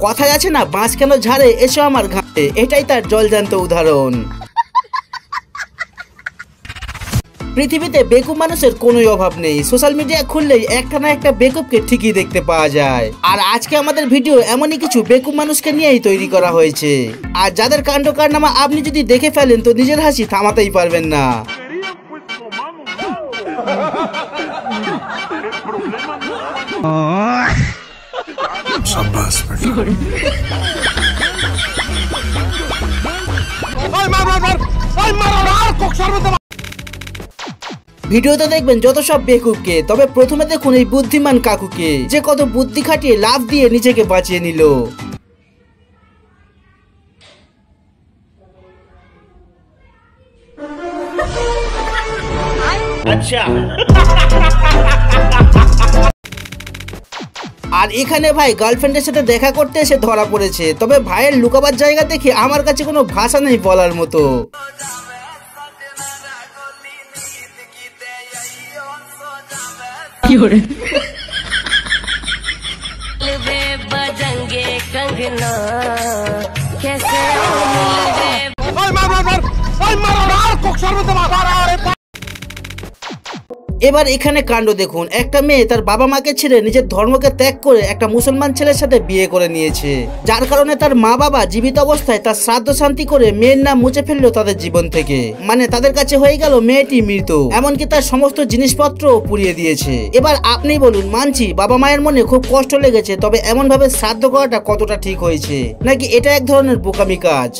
কথায় আছে না, বাঁশ কেন ঝাড়ে, এসো আমার ঘাটে, এটাই তার জলজান্ত উদাহরণ। পৃথিবীতে বেকুব মানুষের কোনো অভাব নেই, সোশ্যাল মিডিয়া খুললেই একটা না একটা বেকুবকে ঠিকই দেখতে পাওয়া যায়। আর আজকে আমাদের ভিডিও এমনই কিছু বেকুব মানুষকে নিয়েই তৈরি করা হয়েছে, আর যাদের কাণ্ড কারনামা আপনি যদি দেখে ফেলেন তো নিজের হাসি থামাতেই পারবেন না। ভিডিওতে দেখবেন যত সব বেকুবকে, তবে প্রথমে দেখুন এই বুদ্ধিমান কাকুকে, যে কত বুদ্ধি খাটিয়ে লাফ দিয়ে নিজেকে বাঁচিয়ে নিল। আচ্ছা। আর এখানে ভাই গার্লফ্রেন্ডের সাথে দেখা করতে এসে ধরা পড়েছে, তবে ভাইয়ের লুকাবার জায়গা দেখে আমার কাছে কোনো ভাষা নেই বলার মতো। এবার এখানে কাণ্ড দেখুন, একটা মেয়ে তার বাবা মাকে ছেড়ে নিজের ধর্মকে ত্যাগ করে একটা মুসলমান ছেলের সাথে বিয়ে করে নিয়েছে, যার কারণে তার মা বাবা জীবিত অবস্থায় তার শ্রাদ্ধ শান্তি করে মেয়ের নাম মুছে ফেললো তাদের জীবন থেকে। মানে তাদের কাছে হয়ে গেল মেয়েটি মৃত, এমনকি তার সমস্ত জিনিসপত্র পুড়িয়ে দিয়েছে। এবার আপনি বলুন, মানছি বাবা মায়ের মনে খুব কষ্ট লেগেছে, তবে এমন ভাবে শ্রাদ্ধ করাটা কতটা ঠিক হয়েছে, নাকি এটা এক ধরনের বোকামি কাজ?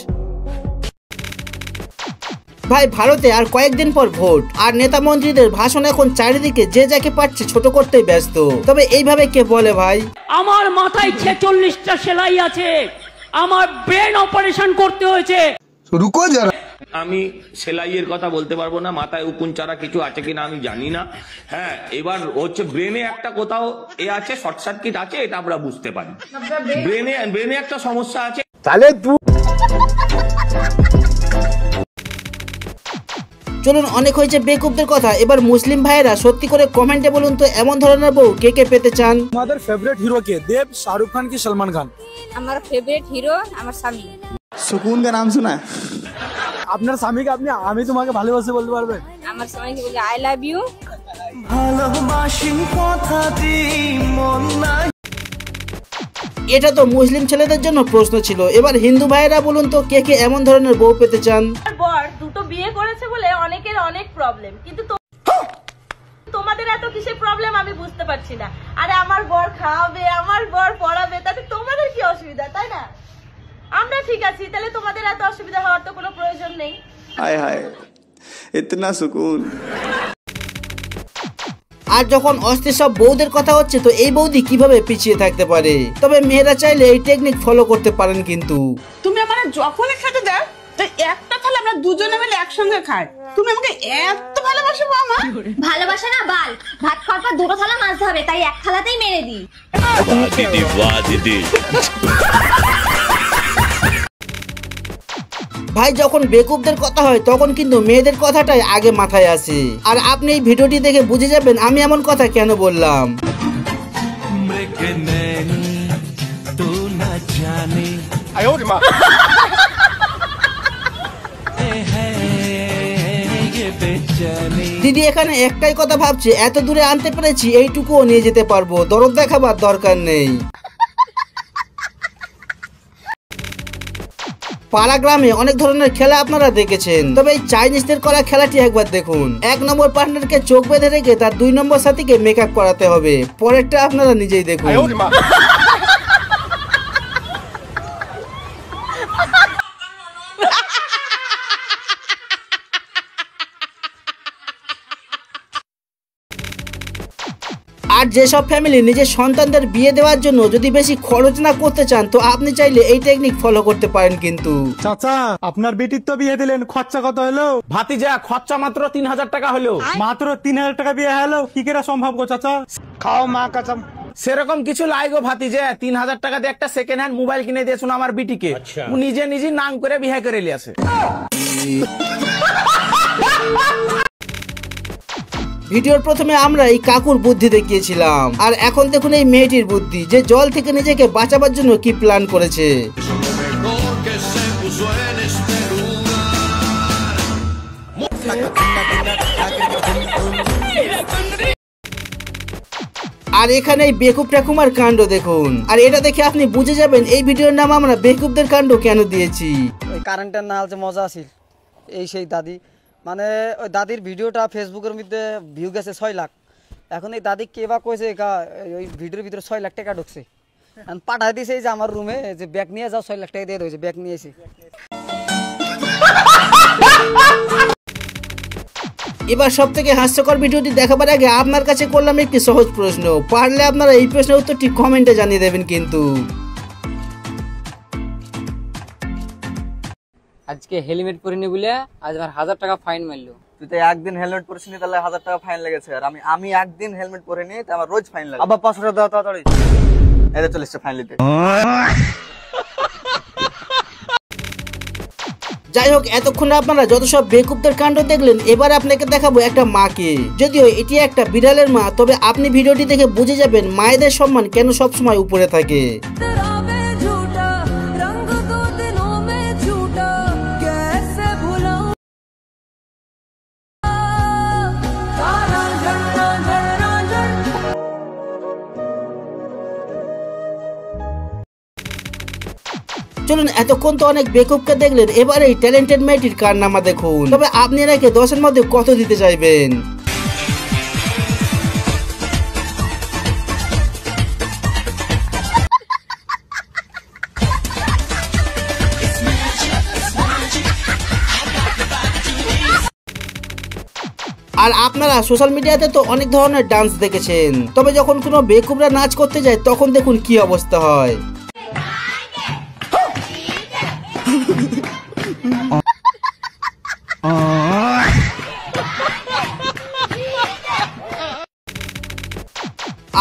ভাই ভারতে আর কয়েকদিন পর ভোট, আর নেতা মন্ত্রীদের ভাষণ এখন চারিদিকে যে যাকে পাচ্ছে ছোট করতেই ব্যস্ত। তবে এইভাবে কে বলে ভাই, আমার মাথায় 46টা সেলাই আছে, আমার ব্রেন অপারেশন করতে হয়েছে। রুকো যারা, আমি সেলাইয়ের কথা বলতে পারবো না, মাথায় উকুন চারা কিছু আছে কিনা আমি জানি না। হ্যাঁ, এবার হচ্ছে ব্রেনে একটা কোথাও এ আছে, শর্ট সার্কিট আছে, এটা আমরা বুঝতে পারি। ব্রেনে একটা সমস্যা আছে। তাহলে চলুন অনেক হয়েছে বেকুবদের কথা, এবার মুসলিম ভাইয়েরা সত্যি করে কমেন্টে বলুন তো এমন ধরনের বউ কে কে পেতে চান? আমাদের ফেভারিট হিরো কে, দেব, শাহরুখ খান কি সলমান খান? আমার ফেভারিট হিরো আমার স্বামী। সুকুন কা নাম শোনা? আপনার স্বামীকে আপনি আমি তোমাকে ভালোবাসি বলতে পারবেন? আমার স্বামীকে বলি আই লাভ ইউ। ভালোবাসি কথাটি মন নাই। এটা তো মুসলিম ছেলেদের জন্য প্রশ্ন ছিল, এবার হিন্দু ভাইয়েরা বলুন তো কে কে এমন ধরনের বউ পেতে চান? বর দুটো বিয়ে করেছে বলে অনেকের অনেক প্রবলেম, কিন্তু তোমাদের এত কিসের প্রবলেম আমি বুঝতে পারছি না। আরে আমার বর খাওয়াবে, আমার বর পড়াবে, তাতে তোমাদের কি অসুবিধা, তাই না? আমরা ঠিক আছি, তাহলে তোমাদের এত অসুবিধা হওয়ার তো কোনো প্রয়োজন নেই। হায় হায়, ইতনা সুকুন। আর যখন অস্থির সব বউদের কথা হচ্ছে, তো এই বৌদি কিভাবে পিছিয়ে থাকতে পারে? তবে মেয়েরা চাইলে এই টেকনিক ফলো করতে পারেন। কিন্তু তুমি আমার যখনই খেতে দাও, তো একটা থালা আমরা দুজনে মিলে একসঙ্গে খাই, তুমি আমাকে এত ভালোবাসো মামা। ভালোবাসা না বাল, ভাত খাওয়ার পর দুটো থালা মাজতে হবে, তাই এক থালাতেই মেরে দিই। ভাই যখন বেকুবদের কথা হয় তখন কিন্তু মেয়েদের কথাটাই আগে মাথায় আসে, আর আপনি এই ভিডিওটি দেখে বুঝে যাবেন আমি এমন কথা কেন বললাম। দিদি এখানে একটাই কথা ভাবছে, এত দূরে আনতে পেরেছি, এইটুকুও নিয়ে যেতে পারবো, দরদ দেখাবার দরকার নেই। পাড়া গ্রামে অনেক ধরনের খেলা আপনারা দেখেছেন, তবে এই চাইনিজদের করা খেলাটি একবার দেখুন। 1 নম্বর পার্টনারকে চোখ বেঁধে রেখে তার 2 নম্বর সাথীকে মেকআপ করাতে হবে, পরেরটা আপনারা নিজেই দেখুন। আর যেসব ফ্যামিলি নিজের সন্তানদের বিয়ে দেওয়ার জন্য যদি বেশি খরচ না করতে চান, তো আপনি চাইলে এই টেকনিক ফলো করতে পারেন। কিন্তু চাচা, আপনার বেটির তো বিয়ে দিলেন, খরচা কত হলো? ভাতিজা, খরচা মাত্র 3000 টাকা হলো। মাত্র 3000 টাকা বিয়ে হলো, কি করে সম্ভব গো চাচা? খাও মা কাসম। সেরকম কিছু লাগো ভাতিজা, 3000 টাকা দিয়ে একটা সেকেন্ড হ্যান্ড মোবাইল কিনে দিয়েছ আমার বিটিকে, নিজে নাম করে বিয়ে করে লিয়াছে। ভিডিওর প্রথমে আমরা এই কাকুর বুদ্ধি দেখিয়েছিলাম, আর এখন দেখুন এই মেয়েটির বুদ্ধি, যে জল থেকে নিজেকে বাঁচাবার জন্য কি প্ল্যান করেছে। আর এখানে এই বেকুব ঠাকুমার কাণ্ড দেখুন, আর এটা দেখে আপনি বুঝে যাবেন এই ভিডিওর নাম আমরা বেকুবদের কাণ্ড কেন দিয়েছি। ওই কারেন্টের না হচ্ছে মজা আছিল, এই সেই দাদি, মানে ওই দাদির ভিডিওটা ফেসবুকের মধ্যে ভিউ গেছে 6 লাখ। এখন এই দাদি কে বা কইছে ওই ভিডিওর ভিতরে 6 লাখ টাকা ঢুকছে, পাঠাই দিয়েছে যে আমার রুমে যে ব্যাগ নিয়ে যাও, 6 লাখ টাকা দিয়ে দিয়েছে, ব্যাগ নিয়েছি। এবার সব থেকে হাস্যকর ভিডিওটি দেখাবার আগে আপনার কাছে করলাম একটি সহজ প্রশ্ন, পারলে আপনারা এই প্রশ্নের উত্তরটি কমেন্টে জানিয়ে দেবেন। কিন্তু আজকে হেলমেট পরিনি বলে আজ আমার 1000 টাকা ফাইন মারলো। তুই তো একদিন হেলমেট পরিস নি, তাহলে 1000 টাকা ফাইন লেগেছে। আর আমি একদিন হেলমেট পরিনি, তো আমার রোজ ফাইন লাগে। আবার 500 টাকা দাও তাড়াতাড়ি, এটা চলে ফাইন নিতে। যাই হোক, এতক্ষণ আপনারা যত সব বেকুবদের কাণ্ড দেখলেন, এবার আপনাকে দেখাবো একটা মাকে। যদিও এটি একটা বিড়ালের মা, তবে আপনি ভিডিওটি দেখে বুঝে যাবেন মায়েদের সম্মান কেন সবসময় উপরে থাকে। চলুন, এতক্ষণ তো অনেক বেকুবকে দেখলেন, এবার এই ট্যালেন্টেড মেয়েটির কারনামা দেখুন। তবে আপনি এনাকে 10-এর মধ্যে কত দিতে চাইবেন? আর আপনারা সোশ্যাল মিডিয়াতে তো অনেক ধরনের ডান্স দেখেছেন, তবে যখন কোনো বেকুবরা নাচ করতে যায় তখন দেখুন কি অবস্থা হয়।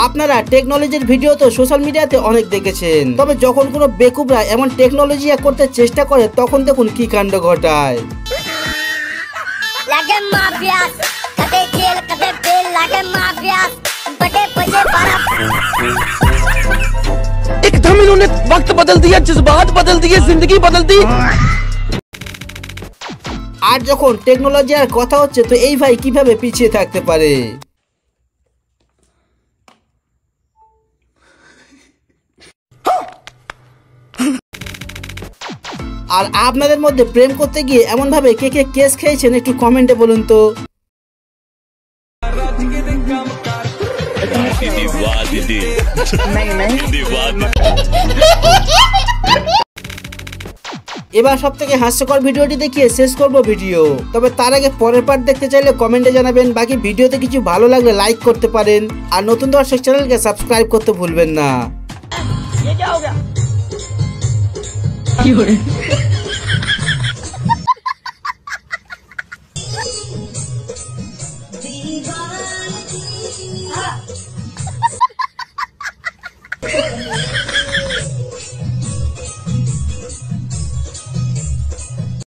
আপনারা টেকনোলজির ভিডিও তো সোশ্যাল মিডিয়াতে অনেক দেখেছেন, তবে যখন কোনো বেকুবরা এমন টেকনোলজি করতে চেষ্টা করে তখন দেখুন কি কাণ্ড ঘটায়। एकदम इन्होंने वक्त बदल दिया, जज्बात बदल दिए, जिंदगी बदल दी। আর যখন টেকনোলজি আর কথা হচ্ছে, তো এই ভাই কিভাবে পিছিয়ে থাকতে পারে? আর আপনাদের মধ্যে প্রেম করতে গিয়ে এমন ভাবে কে কে কেস খেয়েছেন একটু কমেন্টে বলুন তো। এবার সব থেকে হাস্যকর ভিডিওটি দেখিয়ে শেষ করব ভিডিও। তবে তার আগে পরের পার্ট দেখতে চাইলে কমেন্টে জানাবেন। বাকি ভিডিওতে কিছু ভালো লাগলে লাইক করতে পারেন, আর নতুন দর্শক চ্যানেলকে সাবস্ক্রাইব করতে ভুলবেন না। কি করে